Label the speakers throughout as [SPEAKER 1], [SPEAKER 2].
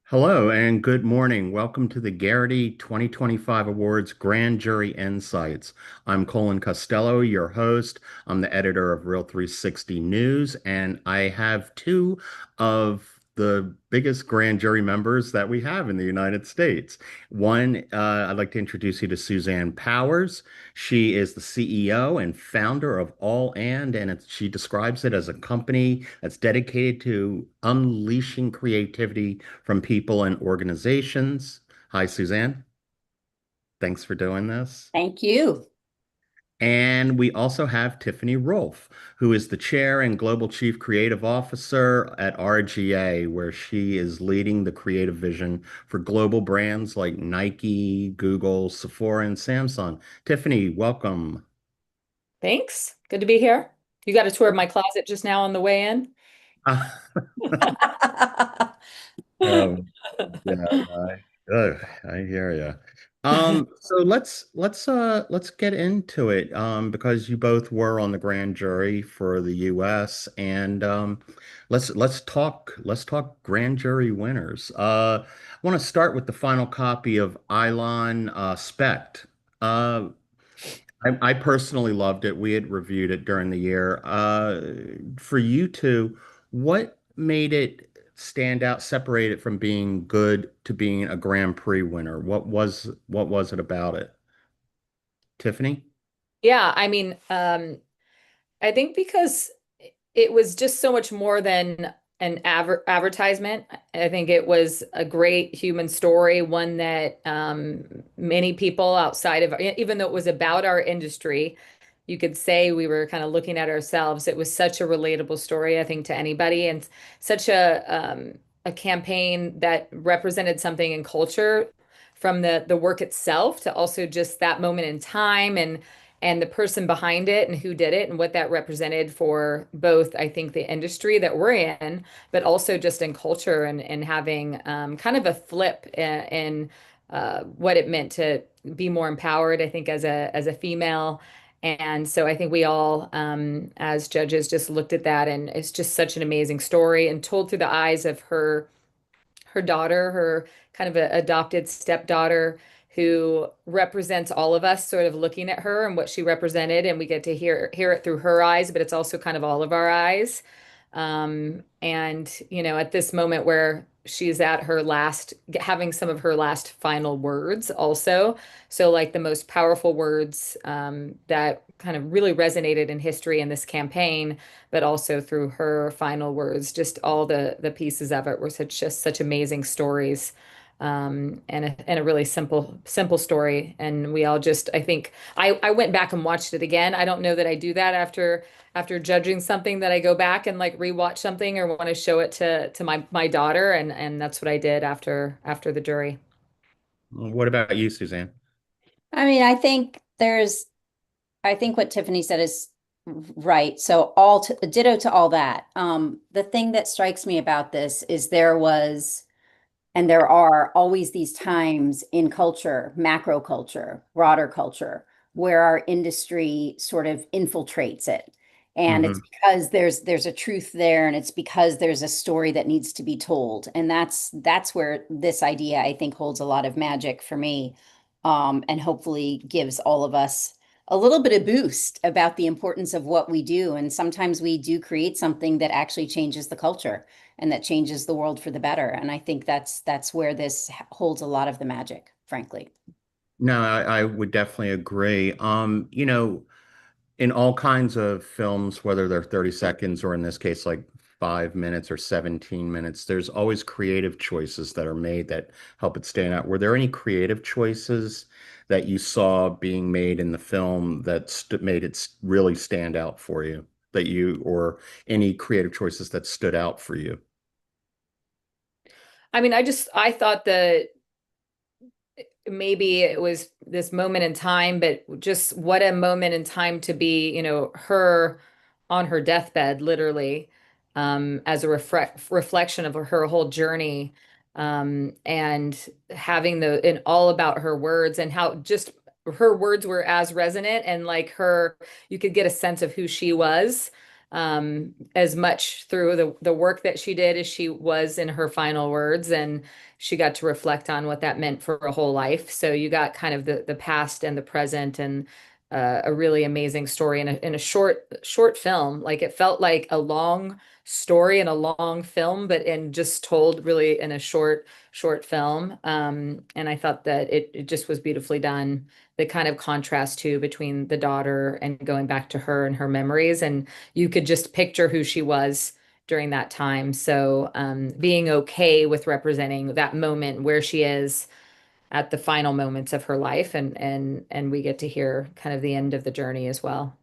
[SPEAKER 1] Hello and good morning. Welcome to the Gerety 2025 Awards Grand Jury Insights. I'm Colin Costello, your host. I'm the editor of Real 360 News, and I have two of the biggest grand jury members that we have in the United States. One, I'd like to introduce you to Suzanne Powers. She is the CEO and founder of she describes it as a company that's dedicated to unleashing creativity from people and organizations. Hi, Suzanne. Thanks for doing this.
[SPEAKER 2] Thank you.
[SPEAKER 1] And we also have Tiffany Rolfe, who is the chair and global chief creative officer at RGA, where she is leading the creative vision for global brands like Nike, Google, Sephora, and Samsung. Tiffany, welcome.
[SPEAKER 2] Thanks. Good to be here. You got a tour of my closet just now on the way in?
[SPEAKER 1] Um, Yeah, I hear you. So let's get into it. Because you both were on the grand jury for the U.S. and let's talk grand jury winners. I want to start with the final copy of Elan Spect. Uh, I personally loved it. We had reviewed it during the year. For you two, what made it stand out, separate it from being good to being a Grand Prix winner? What was it about it? Tiffany?
[SPEAKER 2] Yeah, I think because it was just so much more than an advertisement. I think it was a great human story, one that many people outside of, even though it was about our industry, you could say we were kind of looking at ourselves. It was such a relatable story, I think, to anybody, and such a campaign that represented something in culture from the work itself to also just that moment in time and the person behind it and who did it and what that represented for both, I think, the industry that we're in, but also just in culture and having kind of a flip in what it meant to be more empowered, I think, as a female. And so I think we all, as judges, just looked at that, and it's just such an amazing story and told through the eyes of her daughter, her kind of a adopted stepdaughter who represents all of us sort of looking at her and what she represented, and we get to hear it through her eyes, but it's also kind of all of our eyes. And at this moment where she's at her last, having some of her last final words also. So like the most powerful words that kind of really resonated in history in this campaign, but also through her final words, just all the pieces of it were such amazing stories. And a really simple story. And we all just, I think I went back and watched it again. I don't know that I do that after judging something, that I go back and like rewatch something or want to show it to my daughter, and that's what I did after the jury.
[SPEAKER 1] What about you, Suzanne?
[SPEAKER 3] I think what Tiffany said is right. So all to, ditto to all that. The thing that strikes me about this is there was and there are always these times in culture, macro culture, broader culture, where our industry sort of infiltrates it. And it's
[SPEAKER 1] Hmm.
[SPEAKER 3] because there's a truth there, and it's because there's a story that needs to be told. And that's where this idea, I think, holds a lot of magic for me, and hopefully gives all of us a little bit of boost about the importance of what we do. And sometimes we do create something that actually changes the culture and that changes the world for the better. And I think that's where this holds a lot of the magic, frankly.
[SPEAKER 1] No, I would definitely agree. In all kinds of films, whether they're 30 seconds or in this case, like 5 minutes or 17 minutes, there's always creative choices that are made that help it stand out. Were there any creative choices that you saw being made in the film that st made it really stand out for you? Or any creative choices that stood out for you?
[SPEAKER 2] I thought that maybe it was this moment in time, but just what a moment in time to be, her on her deathbed, literally, as a reflection of her whole journey, and having and all about her words and how just her words were as resonant and like her, you could get a sense of who she was. as much through the work that she did as she was in her final words, and she got to reflect on what that meant for a whole life. So you got kind of the past and the present, and a really amazing story in a short film. Like it felt like a long story and a long film, but in just told really in a short film. And I thought that it just was beautifully done. The kind of contrast too between the daughter and going back to her and her memories, and you could just picture who she was during that time. So being okay with representing that moment where she is at the final moments of her life, and we get to hear kind of the end of the journey as well.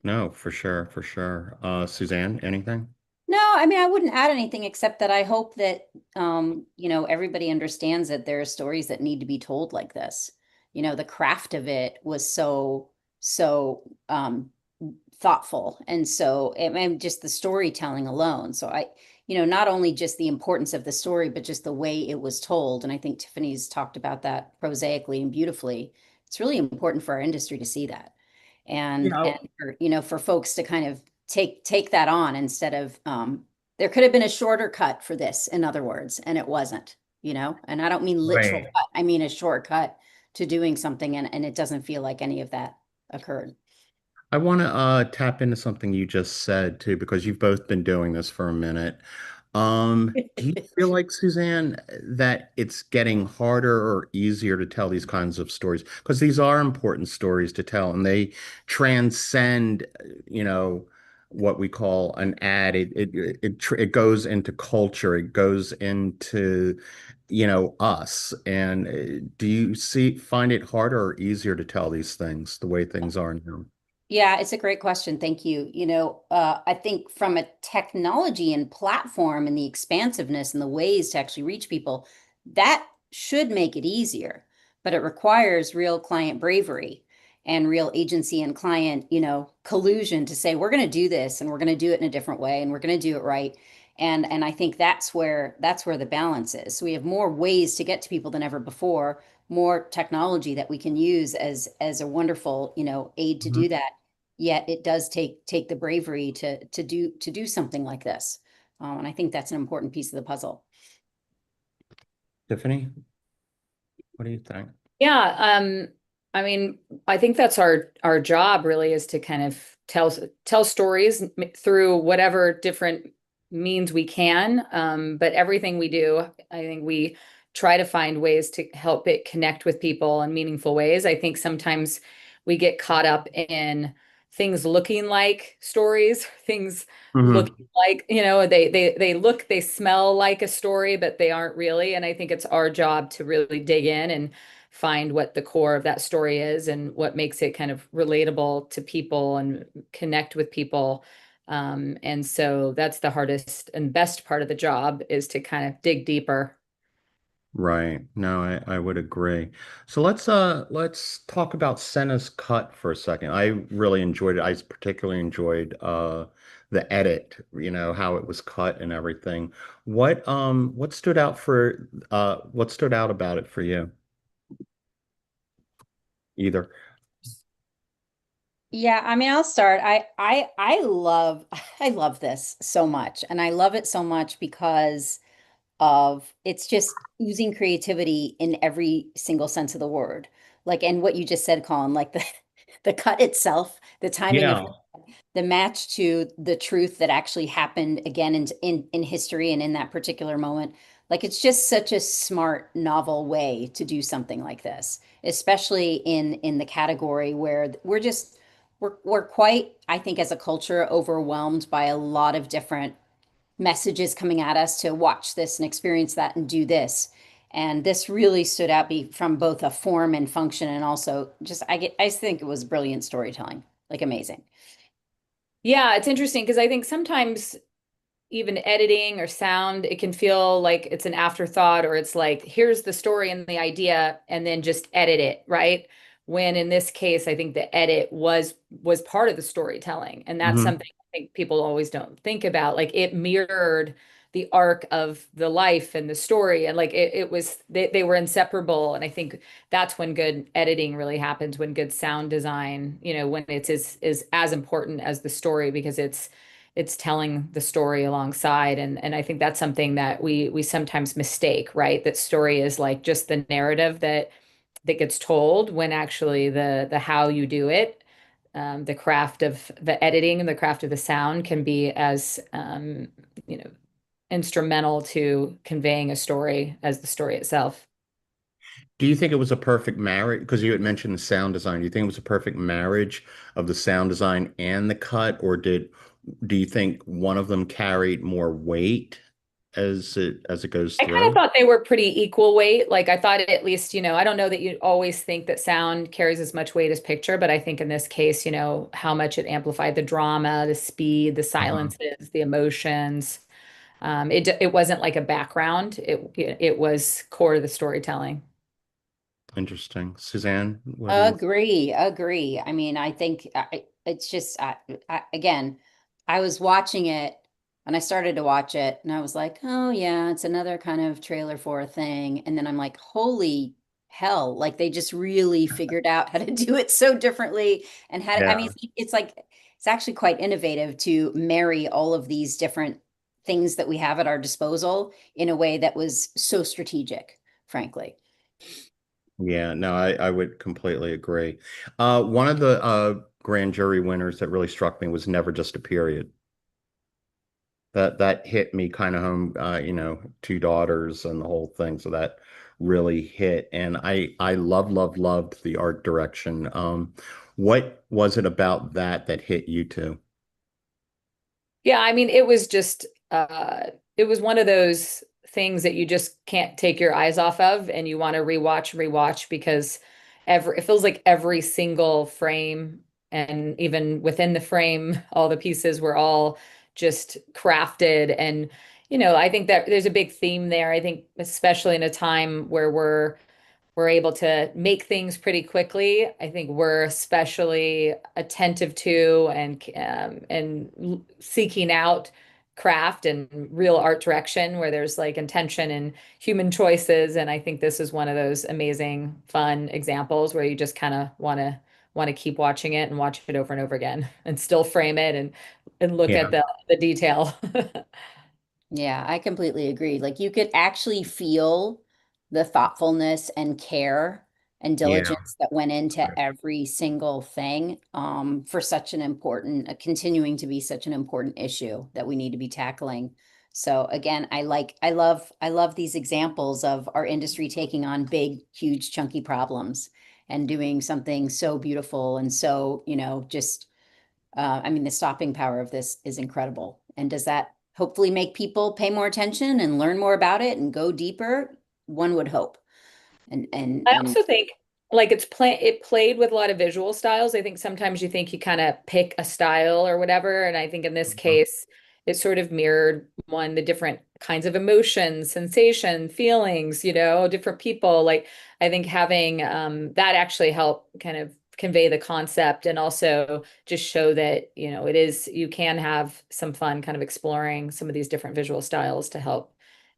[SPEAKER 1] No, for sure, for sure. Suzanne, anything?
[SPEAKER 3] No, I mean, I wouldn't add anything except that I hope that, everybody understands that there are stories that need to be told like this. The craft of it was so thoughtful. And so, and just the storytelling alone. So not only just the importance of the story, but just the way it was told. And I think Tiffany's talked about that prosaically and beautifully. It's really important for our industry to see that. And
[SPEAKER 1] Yeah.
[SPEAKER 3] for folks to kind of take that on instead of there could have been a shorter cut for this, in other words, and it wasn't. And I don't mean literal
[SPEAKER 1] Right.
[SPEAKER 3] cut, I mean a shortcut to doing something, and it doesn't feel like any of that occurred.
[SPEAKER 1] I want to tap into something you just said too, because you've both been doing this for a minute. Do you feel like, Suzanne, that it's getting harder or easier to tell these kinds of stories? Because these are important stories to tell, and they transcend, you know, what we call an ad. It goes into culture. It goes into, us. And do you find it harder or easier to tell these things the way things are now?
[SPEAKER 3] Yeah, it's a great question. Thank you. I think from a technology and platform and the expansiveness and the ways to actually reach people, that should make it easier, but it requires real client bravery and real agency and client, collusion to say, we're going to do this and we're going to do it in a different way and we're going to do it right. And I think that's where the balance is. So we have more ways to get to people than ever before, more technology that we can use as a wonderful, aid to
[SPEAKER 1] Mhm.
[SPEAKER 3] do that, yet it does take the bravery to do something like this. And I think that's an important piece of the puzzle.
[SPEAKER 1] Tiffany, what do you think?
[SPEAKER 2] Yeah, I mean, I think that's our job really, is to kind of tell stories through whatever different means we can. But everything we do, I think we try to find ways to help it connect with people in meaningful ways. I think sometimes we get caught up in things looking like stories, things
[SPEAKER 1] Hmm.
[SPEAKER 2] looking like, they look, they smell like a story, but they aren't really. And I think it's our job to really dig in and find what the core of that story is and what makes it kind of relatable to people and connect with people. And so that's the hardest and best part of the job, is to kind of dig deeper.
[SPEAKER 1] Right. No, I would agree. So let's talk about Senna's cut for a second. I really enjoyed it. I particularly enjoyed the edit, how it was cut and everything. What stood out about it for you? Either.
[SPEAKER 3] Yeah, I mean, I'll start. I love I love this so much. And I love it so much because of it's just oozing creativity in every single sense of the word. Like, and what you just said, Colin, like the cut itself, the timing of
[SPEAKER 1] Yeah.
[SPEAKER 3] the match to the truth that actually happened again in history and in that particular moment. Like, it's just such a smart, novel way to do something like this, especially in the category where we're quite, I think, as a culture, overwhelmed by a lot of different messages coming at us to watch this and experience that and do this. And this really stood out from both a form and function, and also just I just think it was brilliant storytelling, like amazing.
[SPEAKER 2] Yeah, it's interesting because I think sometimes even editing or sound, it can feel like it's an afterthought, or it's like, here's the story and the idea, and then just edit it, right? When in this case, I think the edit was part of the storytelling. And that's
[SPEAKER 1] Hmm.
[SPEAKER 2] something I think people always don't think about. Like it mirrored the arc of the life and the story. And like it was they were inseparable. And I think that's when good editing really happens, when good sound design, when it's is as important as the story, because it's telling the story alongside. And I think that's something that we sometimes mistake, right? That story is like just the narrative that gets told, when actually the how you do it, the craft of the editing and the craft of the sound can be as you know instrumental to conveying a story as the story itself.
[SPEAKER 1] Do you think it was a perfect marriage? Because you had mentioned the sound design. Do you think it was a perfect marriage of the sound design and the cut, or do you think one of them carried more weight as it goes
[SPEAKER 2] I kind of
[SPEAKER 1] through?
[SPEAKER 2] thought they were pretty equal weight. Like I thought at least, I don't know that you always think that sound carries as much weight as picture, but I think in this case, how much it amplified the drama, the speed, the
[SPEAKER 1] Uh-huh.
[SPEAKER 2] silences, the emotions. It wasn't like a background. It was core to the storytelling.
[SPEAKER 1] Interesting. Suzanne, what do you think?
[SPEAKER 3] Agree. I mean, I think it's just, again, I was watching it and I started to watch it and I was like, oh, yeah, it's another kind of trailer for a thing. And then I'm like, holy hell, like they just really figured out how to do it so differently. And how to, I mean,
[SPEAKER 1] Yeah.
[SPEAKER 3] it's like, it's actually quite innovative to marry all of these different things that we have at our disposal in a way that was so strategic, frankly.
[SPEAKER 1] Yeah, no, I would completely agree. One of the grand jury winners that really struck me was Never Just a Period. That hit me kind of home, two daughters and the whole thing. So that really hit. And I loved the art direction. What was it about that hit you too?
[SPEAKER 2] Yeah, I mean, it was one of those things that you just can't take your eyes off of, and you want to rewatch, because it feels like every single frame, and even within the frame, all the pieces were all just crafted. And I think that there's a big theme there. I think especially in a time where we're able to make things pretty quickly. I think we're especially attentive to and seeking out craft and real art direction, where there's like intention and human choices. And I think this is one of those amazing, fun examples where you just kind of want to keep watching it and watch it over and over again and still frame it and look at
[SPEAKER 1] Yeah,
[SPEAKER 2] the detail.
[SPEAKER 3] Yeah, I completely agree. Like you could actually feel the thoughtfulness and care and
[SPEAKER 1] yeah,
[SPEAKER 3] diligence that went into every single thing for such an important, continuing to be such an important issue that we need to be tackling. So again, I love these examples of our industry taking on big, huge, chunky problems and doing something so beautiful and so, just I mean, the stopping power of this is incredible. And does that hopefully make people pay more attention and learn more about it and go deeper? One would hope.
[SPEAKER 2] I
[SPEAKER 3] And
[SPEAKER 2] also think like it played with a lot of visual styles. I think sometimes you think you kind of pick a style or whatever, and I think in this
[SPEAKER 1] Mhm.
[SPEAKER 2] case it sort of mirrored the different kinds of emotions, sensation, feelings, different people. Like I think having that actually helped kind of convey the concept, and also just show that, you can have some fun kind of exploring some of these different visual styles to help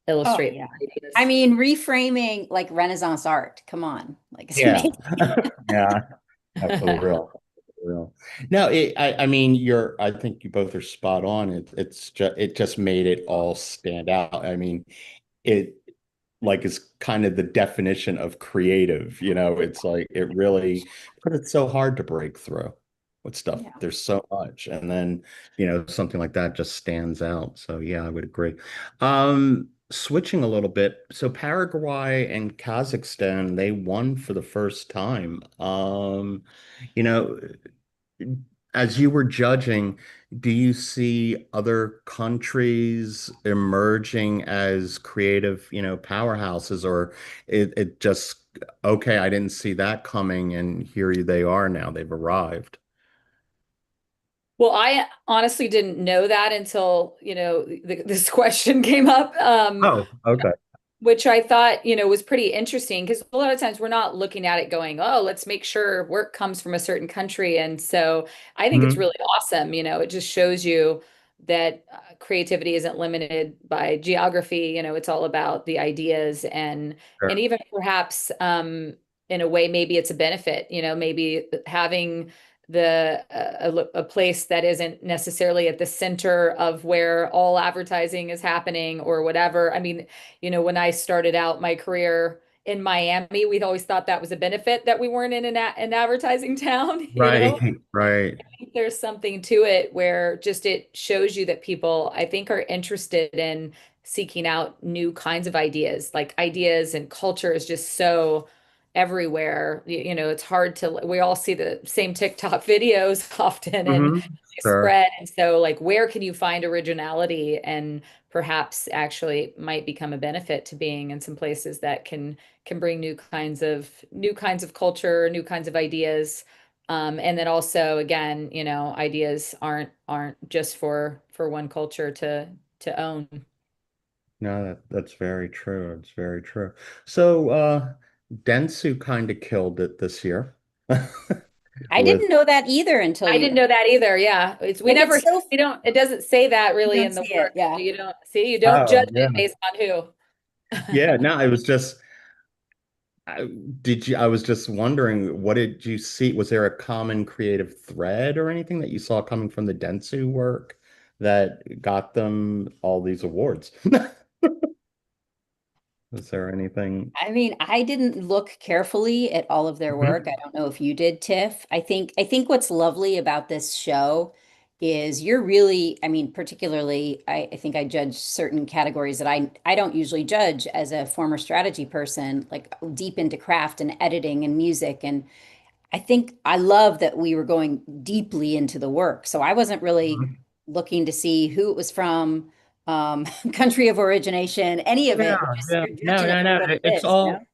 [SPEAKER 3] oh
[SPEAKER 2] illustrate
[SPEAKER 3] yeah.
[SPEAKER 2] the
[SPEAKER 3] I
[SPEAKER 2] ideas.
[SPEAKER 3] mean, reframing like Renaissance art. Come on. Like it's
[SPEAKER 1] Yeah,
[SPEAKER 3] amazing.
[SPEAKER 1] yeah, for real. For real. No, I mean, I think you both are spot on. It just made it all stand out. I mean, it like is kind of the definition of creative, it's like it really, but it's so hard to break through with stuff.
[SPEAKER 3] Yeah.
[SPEAKER 1] There's so much. And then, something like that just stands out. So yeah, I would agree. Switching a little bit. So Paraguay and Kazakhstan, they won for the first time. You know, as you were judging, do you see other countries emerging as creative, powerhouses, or it just, okay, I didn't see that coming, and they are now, they've arrived.
[SPEAKER 2] Well, I honestly didn't know that until, this question came up,
[SPEAKER 1] Oh, okay.
[SPEAKER 2] which I thought, was pretty interesting, because a lot of times we're not looking at it going, oh, let's make sure work comes from a certain country. And so I think it's
[SPEAKER 1] Mhm.
[SPEAKER 2] really awesome. It just shows you that creativity isn't limited by geography. It's all about the ideas, and
[SPEAKER 1] Sure.
[SPEAKER 2] even perhaps in a way, maybe it's a benefit, maybe having a place that isn't necessarily at the center of where all advertising is happening or whatever. I mean, when I started out my career in Miami, we'd always thought that was a benefit that we weren't in an advertising town,
[SPEAKER 1] Right, right.
[SPEAKER 2] think there's something to it where just it shows you that people, I think, are interested in seeking out new kinds of ideas. Like ideas and culture is just so everywhere. It's hard to, we all see the same TikTok videos often and
[SPEAKER 1] Hmm.
[SPEAKER 2] they
[SPEAKER 1] Sure.
[SPEAKER 2] spread. And so, like, where can you find originality and perhaps actually might become a benefit to being in some places that can bring new kinds of culture, new kinds of ideas, and then also, again, ideas aren't just for one culture to own.
[SPEAKER 1] No, that's very true. It's very true. So, Dentsu kind of killed it this year
[SPEAKER 3] I
[SPEAKER 1] with,
[SPEAKER 3] didn't know that either until
[SPEAKER 2] I didn't know that either. Yeah, it's we
[SPEAKER 3] like,
[SPEAKER 2] never
[SPEAKER 3] it's so,
[SPEAKER 2] we don't it doesn't say that
[SPEAKER 3] you
[SPEAKER 2] really
[SPEAKER 3] don't
[SPEAKER 2] in the
[SPEAKER 3] see it.
[SPEAKER 2] work.
[SPEAKER 3] Yeah.
[SPEAKER 2] You don't
[SPEAKER 1] oh,
[SPEAKER 2] judge
[SPEAKER 1] yeah.
[SPEAKER 2] it based on who.
[SPEAKER 1] Yeah, no, it was just I, I was just wondering, what did you see? Was there a common creative thread or anything that you saw coming from the Dentsu work that got them all these awards? Was there anything?
[SPEAKER 3] I mean, I didn't look carefully at all of their work. I
[SPEAKER 1] Mhm.
[SPEAKER 3] don't know if you did, Tiff. I think what's lovely about this show is you're really, I mean, particularly, I think I judge certain categories that I don't usually judge as a former strategy person, like deep into craft and editing and music. And I think I love that we were going deeply into the work. So I wasn't really
[SPEAKER 1] Mhm.
[SPEAKER 3] looking to see who it was from, country of origination, any of
[SPEAKER 1] Yeah,
[SPEAKER 3] it.
[SPEAKER 1] yeah.
[SPEAKER 3] You're
[SPEAKER 1] No,
[SPEAKER 3] judging it
[SPEAKER 1] no,
[SPEAKER 3] for
[SPEAKER 1] no.
[SPEAKER 3] what it
[SPEAKER 1] It's
[SPEAKER 3] is, you know?
[SPEAKER 1] all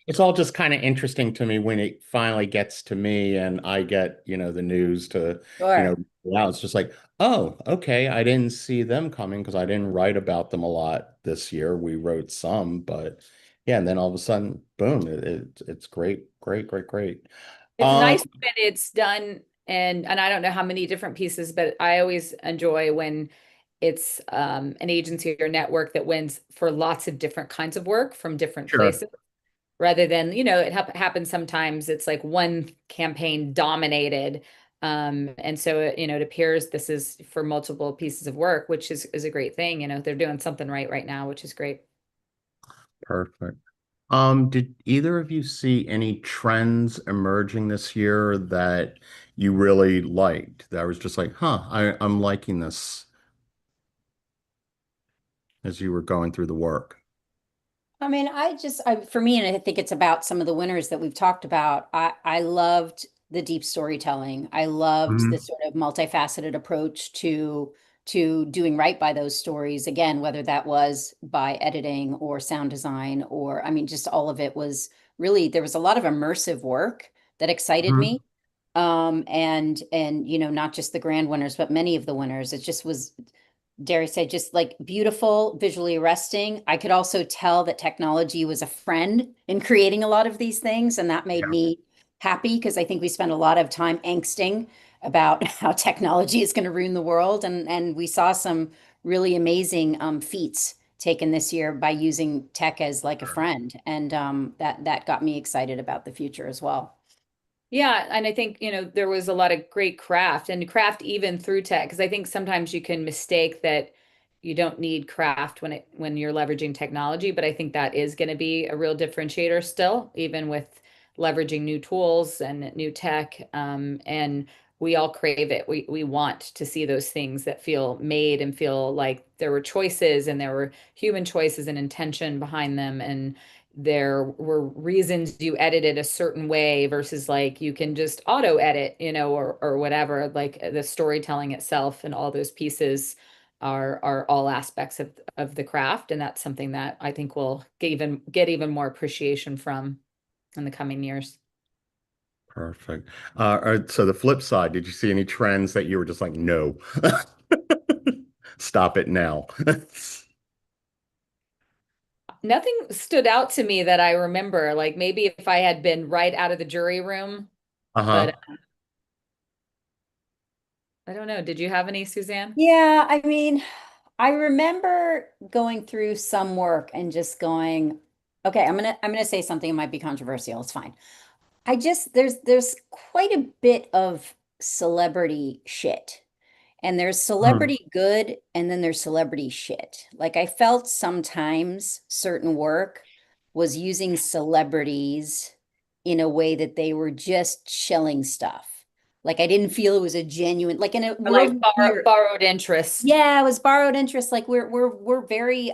[SPEAKER 1] it's all just kind of interesting to me when it finally gets to me and I get, the news to,
[SPEAKER 3] Sure.
[SPEAKER 1] wow, it's just like, oh, okay, I didn't see them coming because I didn't write about them a lot this year. We wrote some, but yeah, and then all of a sudden, boom, it's great, great, great, great.
[SPEAKER 2] It's
[SPEAKER 1] Um,
[SPEAKER 2] nice when it's done, and I don't know how many different pieces, but I always enjoy when it's an agency or network that wins for lots of different kinds of work from different
[SPEAKER 1] sure.
[SPEAKER 2] places, rather than, it happens sometimes it's like one campaign dominated. And so it appears this is for multiple pieces of work, which is a great thing. They're doing something right now, which is great.
[SPEAKER 1] Perfect. Did either of you see any trends emerging this year that you really liked? That was just like, huh, I'm liking this as you were going through the work.
[SPEAKER 3] I mean, for me, and I think it's about some of the winners that we've talked about. I loved the deep storytelling. I loved the
[SPEAKER 1] Mhm.
[SPEAKER 3] sort of multifaceted approach to doing right by those stories. Again, whether that was by editing or sound design, or I mean, just all of it was really, there was a lot of immersive work that excited
[SPEAKER 1] Mhm.
[SPEAKER 3] me. And not just the grand winners, but many of the winners. It just was, dare I say, just like beautiful, visually arresting. I could also tell that technology was a friend in creating a lot of these things, and that made
[SPEAKER 1] Yeah,
[SPEAKER 3] me happy because I think we spend a lot of time angsting about how technology is going to ruin the world, and we saw some really amazing feats taken this year by using tech as like a
[SPEAKER 1] sure.
[SPEAKER 3] friend, and that got me excited about the future as well.
[SPEAKER 2] Yeah, and I think, there was a lot of great craft and craft even through tech, because I think sometimes you can mistake that you don't need craft when you're leveraging technology, but I think that is going to be a real differentiator still, even with leveraging new tools and new tech. And we all crave it. We want to see those things that feel made and feel like there were choices and there were human choices and intention behind them, and there were reasons you edited a certain way versus like you can just auto edit, or whatever. Like the storytelling itself and all those pieces are all aspects of the craft, and that's something that I think we'll get even more appreciation from in the coming years.
[SPEAKER 1] Perfect. So the flip side, did you see any trends that you were just like, no, stop it now?
[SPEAKER 2] Nothing stood out to me that I remember, like maybe if I had been right out of the jury room, but
[SPEAKER 1] Uh-huh.
[SPEAKER 2] I don't know. Did you have any, Suzanne?
[SPEAKER 3] Yeah, I mean, I remember going through some work and just going, okay, I'm gonna say something that might be controversial. It's fine. I just there's quite a bit of celebrity shit. And there's
[SPEAKER 1] Mhm.
[SPEAKER 3] celebrity good and then there's celebrity shit. Like I felt sometimes certain work was using celebrities in a way that they were just shilling stuff. Like I didn't feel it was a genuine, like in a
[SPEAKER 2] Like
[SPEAKER 3] world where
[SPEAKER 2] borrowed interest.
[SPEAKER 3] yeah, it was borrowed interest. Like we're very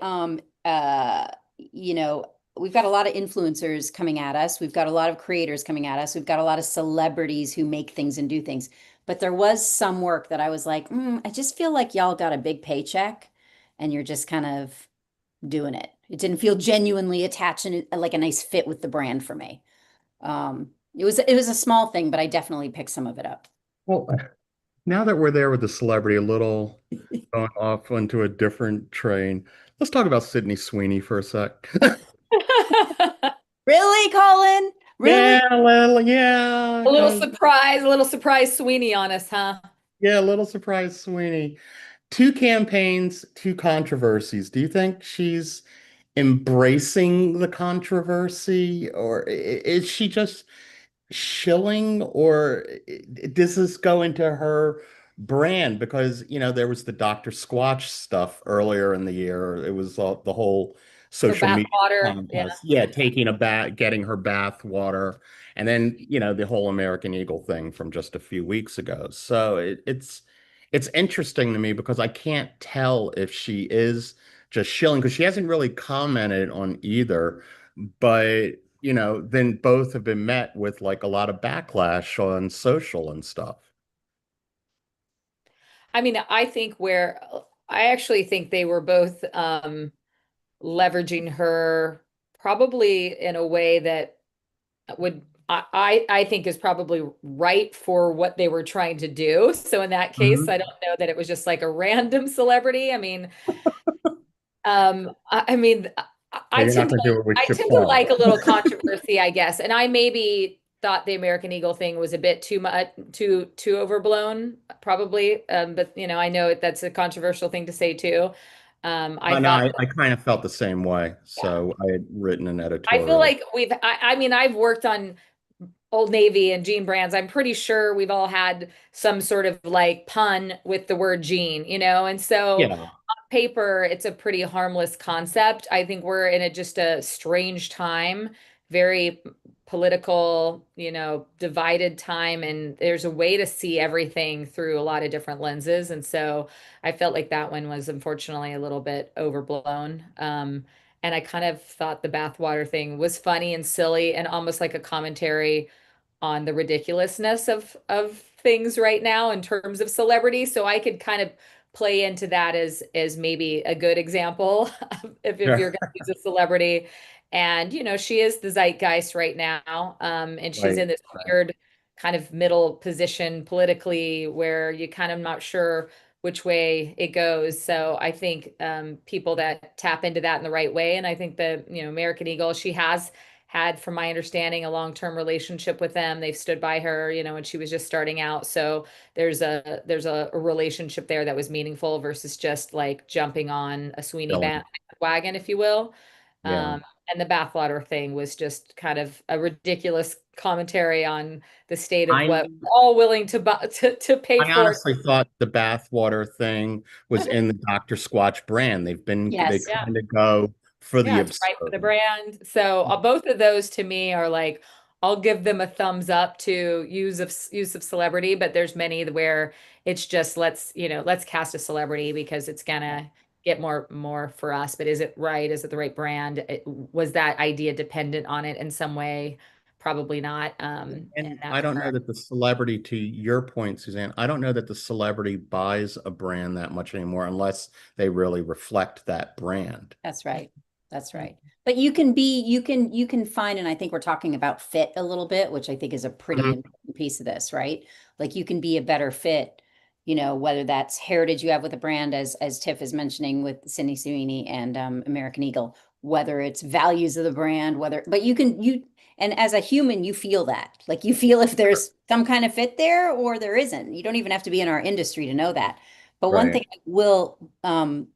[SPEAKER 3] you know, we've got a lot of influencers coming at us. We've got a lot of creators coming at us. We've got a lot of celebrities who make things and do things. But there was some work that I was like, I just feel like y'all got a big paycheck and you're just kind of doing it. It didn't feel genuinely attached and like a nice fit with the brand for me. It was a small thing, but I definitely picked some of it up.
[SPEAKER 1] Well, now that we're there with the celebrity, a little going off onto a different train, let's talk about Sydney Sweeney for a sec.
[SPEAKER 3] Really, Colin? Really?
[SPEAKER 1] Yeah, well, yeah,
[SPEAKER 2] A little surprise Sweeney on us, huh?
[SPEAKER 1] yeah, a little surprised Sweeney. Two campaigns, two controversies. Do you think she's embracing the controversy, or is she just shilling, or does this go into her brand? Because, there was the Dr. Squatch stuff earlier in the year. It was the whole
[SPEAKER 2] Her
[SPEAKER 1] social
[SPEAKER 2] bath
[SPEAKER 1] media
[SPEAKER 2] water. Yeah.
[SPEAKER 1] contest. Yeah, taking a bath, getting her bath water. And then, the whole American Eagle thing from just a few weeks ago. So it's interesting to me because I can't tell if she is just shilling because she hasn't really commented on either. But then both have been met with like a lot of backlash on social and stuff.
[SPEAKER 2] I mean, I actually think they were both leveraging her probably in a way that would I think is probably right for what they were trying to do. So in that case, I
[SPEAKER 1] Mhm.
[SPEAKER 2] don't know that it was just like a random celebrity. I mean,
[SPEAKER 1] Yeah, you're not going to do it with
[SPEAKER 2] I tend to
[SPEAKER 1] Chappelle.
[SPEAKER 2] like a little controversy, I guess. And I maybe thought the American Eagle thing was a bit too much, too overblown, probably. But I know that's a controversial thing to say too. I
[SPEAKER 1] I know,
[SPEAKER 2] thought,
[SPEAKER 1] I kind of felt the same way.
[SPEAKER 2] yeah,
[SPEAKER 1] So I had written an
[SPEAKER 2] I feel
[SPEAKER 1] editorial.
[SPEAKER 2] like I mean, I've worked on Old Navy and jean brands. I'm pretty sure we've all had some sort of like pun with the word jean, and so
[SPEAKER 1] Yeah.
[SPEAKER 2] paper, it's a pretty harmless concept. I think we're in just a strange time, very political, divided time, and there's a way to see everything through a lot of different lenses. And so I felt like that one was unfortunately a little bit overblown. And I kind of thought the bathwater thing was funny and silly and almost like a commentary on the ridiculousness of things right now in terms of celebrity. So I could kind of play into that as maybe a good example if
[SPEAKER 1] Yeah.
[SPEAKER 2] you're going to use a celebrity. And she is the zeitgeist right now. And she's
[SPEAKER 1] Right.
[SPEAKER 2] in this
[SPEAKER 1] Right.
[SPEAKER 2] weird kind of middle position politically where you kind of not sure which way it goes. So I think people that tap into that in the right way, and I think the American Eagle, she has had, from my understanding, a long-term relationship with them. They've stood by her, when she was just starting out. So there's a relationship there that was meaningful versus just like jumping on a Sweeney
[SPEAKER 1] Chilling.
[SPEAKER 2] bandwagon, if you will.
[SPEAKER 1] Yeah.
[SPEAKER 2] And the bathwater thing was just kind of a ridiculous commentary on the state of
[SPEAKER 1] I
[SPEAKER 2] what we're all willing to buy, to pay
[SPEAKER 1] I
[SPEAKER 2] for.
[SPEAKER 1] honestly thought the bathwater thing was in the Dr. Squatch brand. They
[SPEAKER 3] Yes.
[SPEAKER 2] Yeah.
[SPEAKER 1] kind of go for the
[SPEAKER 2] Yeah, it's right for the
[SPEAKER 1] absurd.
[SPEAKER 2] brand. So both of those to me are like, I'll give them a thumbs up to use of celebrity, but there's many where it's just let's cast a celebrity because it's gonna get more for us. But is it right? Is it the right brand? Was that idea dependent on it in some way? Probably not. In
[SPEAKER 1] And
[SPEAKER 2] that
[SPEAKER 1] I don't know
[SPEAKER 2] regard.
[SPEAKER 1] that the celebrity, to your point, Suzanne, I don't know that the celebrity buys a brand that much anymore unless they really reflect that brand.
[SPEAKER 3] That's right. That's right. But you can find, and I think we're talking about fit a little bit, which I think is a pretty
[SPEAKER 1] Mhm.
[SPEAKER 3] important piece of this, right? Like you can be a better fit whether that's heritage you have with a brand, as Tiff is mentioning with Sydney Sweeney and American Eagle, whether it's values of the brand, but and as a human, you feel that. Like you feel if there's some kind of fit there or there isn't. You don't even have to be in our industry to know that. But one thing
[SPEAKER 1] Right.
[SPEAKER 3] I will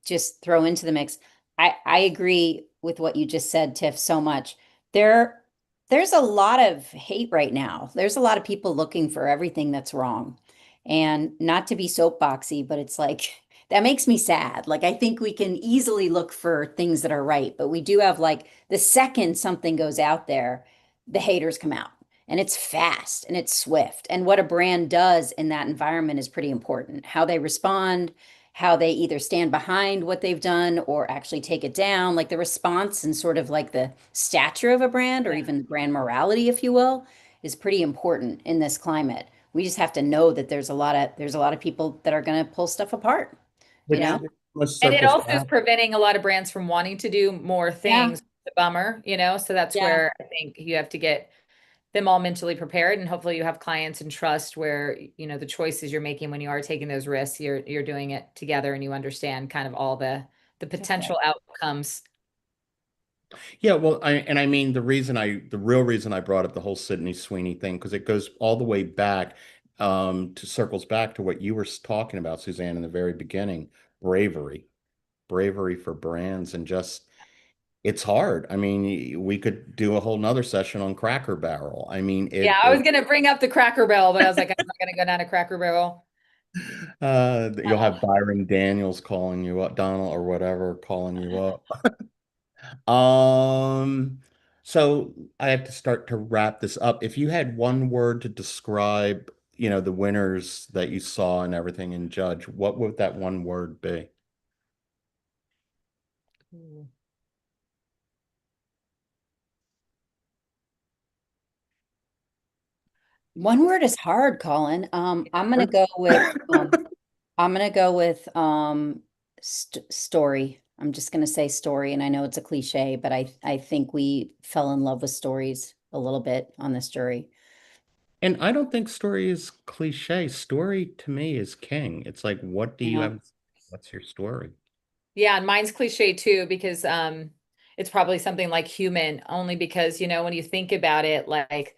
[SPEAKER 3] just throw into the mix, I agree with what you just said, Tiff, so much. There, there's a lot of hate right now. There's a lot of people looking for everything that's wrong. And not to be soapboxy, but it's like that makes me sad. Like I think we can easily look for things that are right, but we do have like the second something goes out there, the haters come out. And it's fast and it's swift. And what a brand does in that environment is pretty important. How they respond, how they either stand behind what they've done or actually take it down, like the response and sort of like the stature of a brand or
[SPEAKER 2] Yeah.
[SPEAKER 3] even brand morality, if you will, is pretty important in this climate. We just have to know that there's a lot of people that are going to pull stuff apart, you
[SPEAKER 1] Which
[SPEAKER 3] know?
[SPEAKER 1] almost
[SPEAKER 2] And it
[SPEAKER 1] circles
[SPEAKER 2] also is
[SPEAKER 1] back.
[SPEAKER 2] preventing a lot of brands from wanting to do more
[SPEAKER 3] Yeah,
[SPEAKER 2] things. It's a bummer, so that's
[SPEAKER 3] yeah,
[SPEAKER 2] where I think you have to get them all mentally prepared, and hopefully you have clients and trust where, the choices you're making when you are taking those risks, you're doing it together and you understand kind of all the
[SPEAKER 3] that's right.
[SPEAKER 2] potential outcomes.
[SPEAKER 1] Yeah, well, I mean the real reason I brought up the whole Sydney Sweeney thing because it goes all the way back to circles back to what you were talking about, Suzanne, in the very beginning, bravery, bravery for brands and just it's hard. I mean, we could do a whole nother session on Cracker Barrel. I mean,
[SPEAKER 2] Yeah, I was
[SPEAKER 1] it
[SPEAKER 2] gonna bring up the Cracker Barrel, but I was like, I'm not gonna go down a Cracker Barrel.
[SPEAKER 1] you'll have Byron Daniels calling you up, Donald or whatever, calling you up. Um, so I have to start to wrap this up. If you had one word to describe, the winners that you saw and everything and judge, what would that one word be?
[SPEAKER 2] Ooh.
[SPEAKER 3] One word is hard, Colin. I'm gonna go with story. I'm just gonna say story, and I know it's a cliche, but I think we fell in love with stories a little bit on this jury.
[SPEAKER 1] And I don't think story is cliche. Story to me is king. It's like, what do you
[SPEAKER 3] Yeah,
[SPEAKER 1] have? What's your story?
[SPEAKER 2] Yeah, and mine's cliche too because it's probably something like human, only because when you think about it, like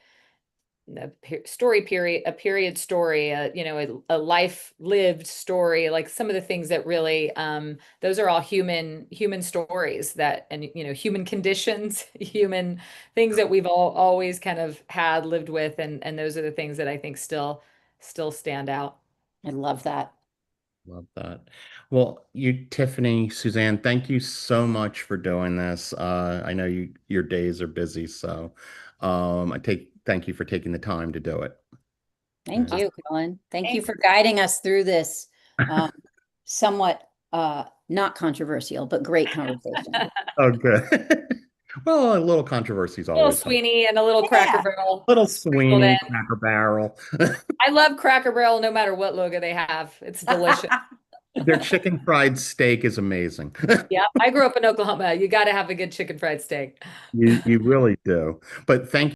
[SPEAKER 2] story period, a period story, a life lived story, like some of the things that really those are all human stories that, and human conditions, human things that we've all always kind of had lived with, and those are the things that I think still stand out.
[SPEAKER 3] I love that.
[SPEAKER 1] Love that. Well, Tiffany, Suzanne, thank you so much for doing this. I know your days are busy, so thank you for taking the time to do it.
[SPEAKER 3] Thank
[SPEAKER 1] And
[SPEAKER 3] you,
[SPEAKER 2] Awesome.
[SPEAKER 3] Colin. Thank you
[SPEAKER 2] Thanks.
[SPEAKER 3] for guiding us through this um, somewhat not controversial, but great conversation.
[SPEAKER 1] oh, good. Well, a little controversy is
[SPEAKER 2] A little
[SPEAKER 1] always fun.
[SPEAKER 2] Sweeney and a little Cracker
[SPEAKER 3] Yeah.
[SPEAKER 2] Barrel
[SPEAKER 1] Little
[SPEAKER 2] sprinkled in.
[SPEAKER 1] Sweeney, Cracker Barrel.
[SPEAKER 2] I love Cracker Barrel no matter what logo they have. It's delicious.
[SPEAKER 1] Their chicken fried steak is amazing.
[SPEAKER 2] Yeah, I grew up in Oklahoma. You got to have a good chicken fried steak.
[SPEAKER 1] You really do. But thank